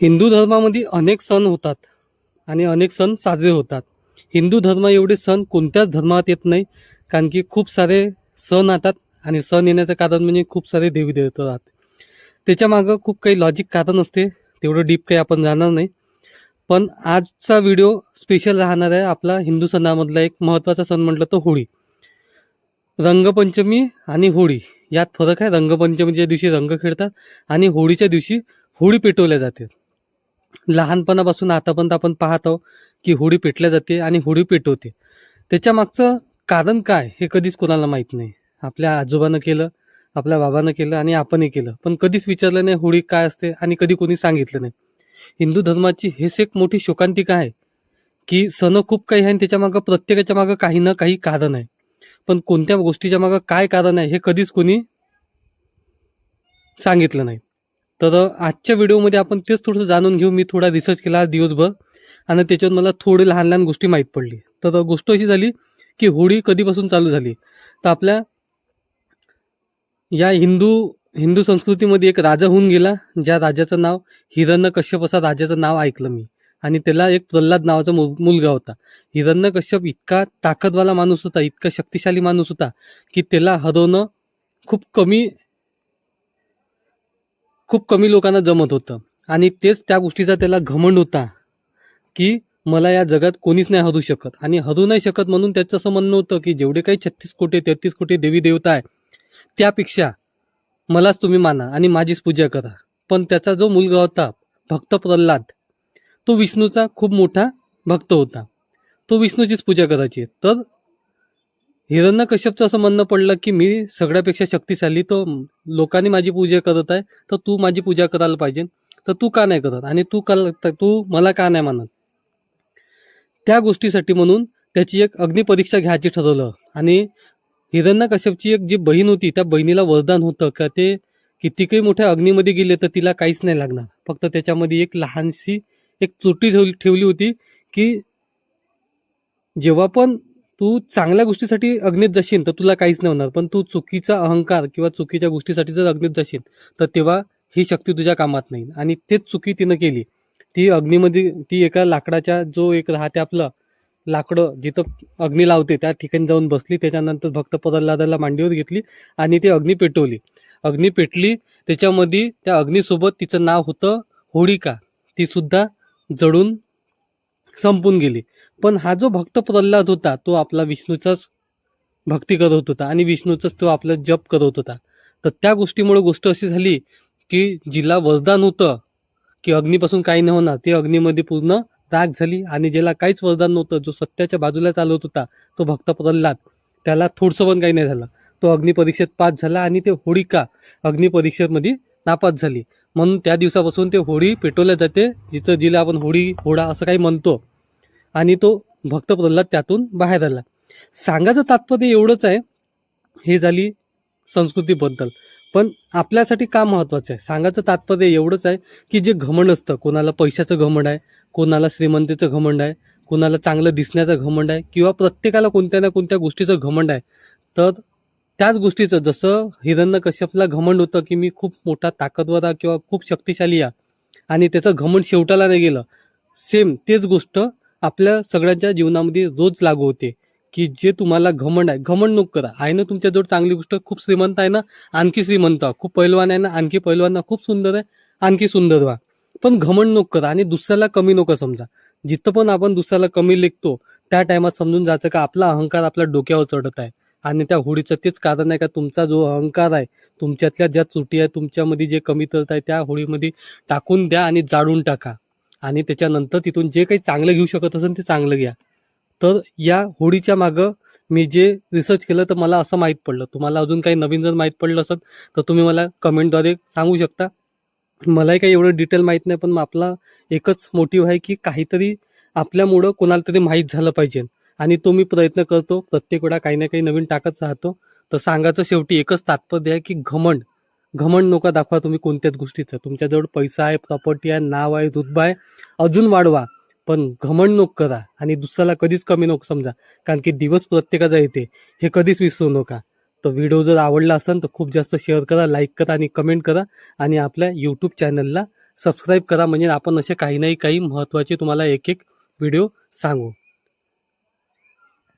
हिंदू धर्मामध्ये अनेक सण होतात आणि अनेक सण साजरे होतात. हिंदू धर्म एवढे सण कोणत्याच धर्मात येत नाही, कारण की खूप सारे सण येतात आणि सण येण्याचं कारण म्हणजे खूप सारे देवी देवता राहतात. त्याच्या मागं खूप काही लॉजिक कारण असते, तेवढं डीप काही आपण जाणार नाही. पण आजचा व्हिडिओ स्पेशल राहणार आहे. आपला हिंदू सणामधला एक महत्त्वाचा सण म्हटलं तर होळी. रंगपंचमी आणि होळी यात फरक आहे. रंगपंचमीच्या दिवशी रंग खेळतात आणि होळीच्या दिवशी होळी पेटवल्या जाते. लहानपणापासून आतापर्यंत आपण पाहतो की होळी पेटल्या जाते आणि होळी पेटवते. त्याच्या मागचं कारण काय हे कधीच कोणाला माहीत नाही. आपल्या आजोबानं केलं, आपल्या बाबानं केलं आणि आपणही केलं, पण कधीच विचारलं नाही होळी काय असते आणि कधी कोणी सांगितलं नाही. हिंदू धर्माची हेच एक मोठी शोकांतिका आहे की सण खूप काही आहे आणि त्याच्या मागं प्रत्येकाच्या मागं काही ना काही कारण आहे. पण कोणत्या गोष्टीच्या मागं काय कारण आहे हे कधीच कोणी सांगितलं नाही. तर आजच्या व्हिडिओमध्ये आपण तेच थोडंसं जाणून घेऊ. मी थोडा रिसर्च केला आज दिवसभर आणि त्याच्यावर मला थोडे लहान लहान गोष्टी माहीत पडली. तर गोष्ट अशी झाली की होळी कधीपासून चालू झाली. तर आपल्या या हिंदू हिंदू संस्कृतीमध्ये एक राजा होऊन गेला, ज्या राजाचं नाव हिरण्यकश्यप, असं राजाचं नाव ऐकलं मी. आणि त्याला एक प्रल्हाद नावाचा मुलगा होता. हिरण्यकश्यप इतका ताकदवाला माणूस होता, इतका शक्तिशाली माणूस होता की त्याला हरवणं खूप कमी खूप कमी लोकांना जमत होतं. आणि तेच त्या गोष्टीचा त्याला घमंड होता की मला या जगात कोणीच नाही हरू शकत. आणि हरू नाही शकत म्हणून त्याचं असं म्हणणं होतं की जेवढे काही 36 कोटी 33 कोटी देवी देवता आहे, त्यापेक्षा मलाच तुम्ही माना आणि माझीच पूजा करा. पण त्याचा जो मुलगा होता भक्त प्रल्हाद, तो विष्णूचा खूप मोठा भक्त होता. तो विष्णूचीच पूजा करायची. तर हिरण्यकश्यपचं असं म्हणणं पडलं की मी सगळ्यापेक्षा शक्तिशाली, तो लोकांनी माझी पूजा करत आहे, तर तू माझी पूजा करायला पाहिजे. तर तू का नाही करत आणि तू मला का नाही मानत. त्या गोष्टीसाठी म्हणून त्याची एक अग्निपरीक्षा घ्यायची ठरवलं. आणि हिरण्यकश्यपची एक जी बहीण होती, त्या बहिणीला वरदान होतं का ते कितीकही मोठ्या अग्नीमध्ये गेले तर तिला काहीच नाही लागणार. फक्त त्याच्यामध्ये एक लहानशी एक त्रुटी ठेवली होती की जेव्हा पण तू चांगल्या गोष्टीसाठी अग्नीत जाशील तर तुला काहीच नाही होणार, पण तू चुकीचा अहंकार किंवा चुकीच्या गोष्टीसाठी जर अग्नीत जाशील तर तेव्हा ही शक्ती तुझ्या कामात नाही. आणि तेच चुकी तिनं केली. ती अग्नीमध्ये, ती एका लाकडाच्या जो एक राहते आपलं लाकडं जिथं अग्नी लावते त्या ठिकाणी जाऊन बसली. त्याच्यानंतर भक्त प्रल्हादाला मांडीवर घेतली आणि ती अग्नी पेटवली. अग्नी पेटली, त्याच्यामध्ये त्या अग्नीसोबत तिचं नाव होतं होळिका. ती सुद्धा जळून संपून गेली. पण हा जो भक्त प्रल्हाद होता तो आपला विष्णूचाच भक्ती करत होता आणि विष्णूचाच तो आपला जप करत होता. तर त्या गोष्टीमुळे गोष्ट अशी झाली की जिला वरदान होतं की अग्नीपासून काही नाही होणार, ती अग्नीमध्ये पूर्ण राख झाली. आणि ज्याला काहीच वरदान नव्हतं, जो सत्याच्या बाजूला चालवत होता, तो भक्त प्रल्हाद, त्याला थोडंसं पण काही नाही झालं. तो अग्निपरीक्षेत पास झाला आणि ते होळिका अग्निपरीक्षेमध्ये नापास झाली. म्हणून त्या दिवसापासून ते होळी पेटवल्या जाते, जिला आपण होळी होळा असं काही म्हणतो. आणि तो भक्त प्रल्हाद त्यातून बाहेर आला. सांगायचं तात्पर्य एवढंच आहे. हे झाली संस्कृतीबद्दल. पण आपल्यासाठी का महत्वाचं आहे सांगायचं तात्पर्य एवढंच आहे की जे घमंड असतं, कोणाला पैशाचं घमंड आहे, कोणाला श्रीमंतीचं घमंड आहे, कोणाला चांगलं दिसण्याचं घमंड आहे, किंवा प्रत्येकाला कोणत्या ना कोणत्या गोष्टीचं घमंड आहे. तर त्याच गोष्टीचं जसं हिरण्यकश्यपला घमंड होतं की मी खूप मोठा ताकदवर आहे किंवा खूप शक्तिशाली आहे, आणि त्याचं घमंड शेवटाला नाही गेलं, सेम तेच गोष्ट आपल्या सगळ्यांच्या जीवनामध्ये रोज लागू होते. की जे तुम्हाला घमंड आहे, घमंड नको करा. आहे ना तुमच्याजवळ चांगली गोष्ट, खूप श्रीमंत आहे ना, आणखी श्रीमंत व्हा. खूप पैलवान आहे ना, आणखी पैलवान व्हा. खूप सुंदर आहे, आणखी सुंदर व्हा. पण घमंड नको करा आणि दुसऱ्याला कमी नको समजा. जिथं पण आपण दुसऱ्याला कमी लेखतो त्या टायमात समजून जायचं का आपला अहंकार आपल्या डोक्यावर चढत आहे. आणि त्या होळीचं तेच कारण आहे का तुमचा जो अहंकार आहे, तुमच्यातल्या ज्या त्रुटी आहे, तुमच्यामध्ये जे कमी तरत आहे, त्या होळीमध्ये टाकून द्या आणि जाळून टाका. आणि त्याच्यानंतर तिथून जे काही चांगलं घेऊ शकत असेल ते चांगलं घ्या. तर या होळीच्या मागं मी जे रिसर्च केलं तर मला असं माहीत पडलं. तुम्हाला अजून काही नवीन जर माहीत पडलं असेल तर तुम्ही मला कमेंटद्वारे सांगू शकता. मलाही काही एवढं डिटेल माहीत नाही, पण आपला एकच मोटिव्ह आहे की काहीतरी आपल्यामुळं कोणाला तरी माहीत झालं पाहिजे. आणि तो मी प्रयत्न करतो, प्रत्येक वेळा काही ना काही नवीन टाकत राहतो. तर सांगायचं शेवटी एकच तात्पर्य आहे की घमंड घमंड नका दाखवा तुम्ही कोणत्याच गोष्टीचं. तुमच्याजवळ पैसा आहे, प्रॉपर्टी आहे, नाव आहे, रुतबा आहे, अजून वाढवा. पण घमंड नको करा आणि दुसऱ्याला कधीच कमी नको समजा. कारण की दिवस प्रत्येकाचा येते, हे कधीच विसरू नका. तर व्हिडिओ जर आवडला असेल तर खूप जास्त शेअर करा, लाईक करा आणि कमेंट करा. आणि आपल्या यूट्यूब चॅनलला सबस्क्राईब करा, म्हणजे आपण असे काही नाही काही महत्त्वाचे तुम्हाला एक एक व्हिडिओ सांगू.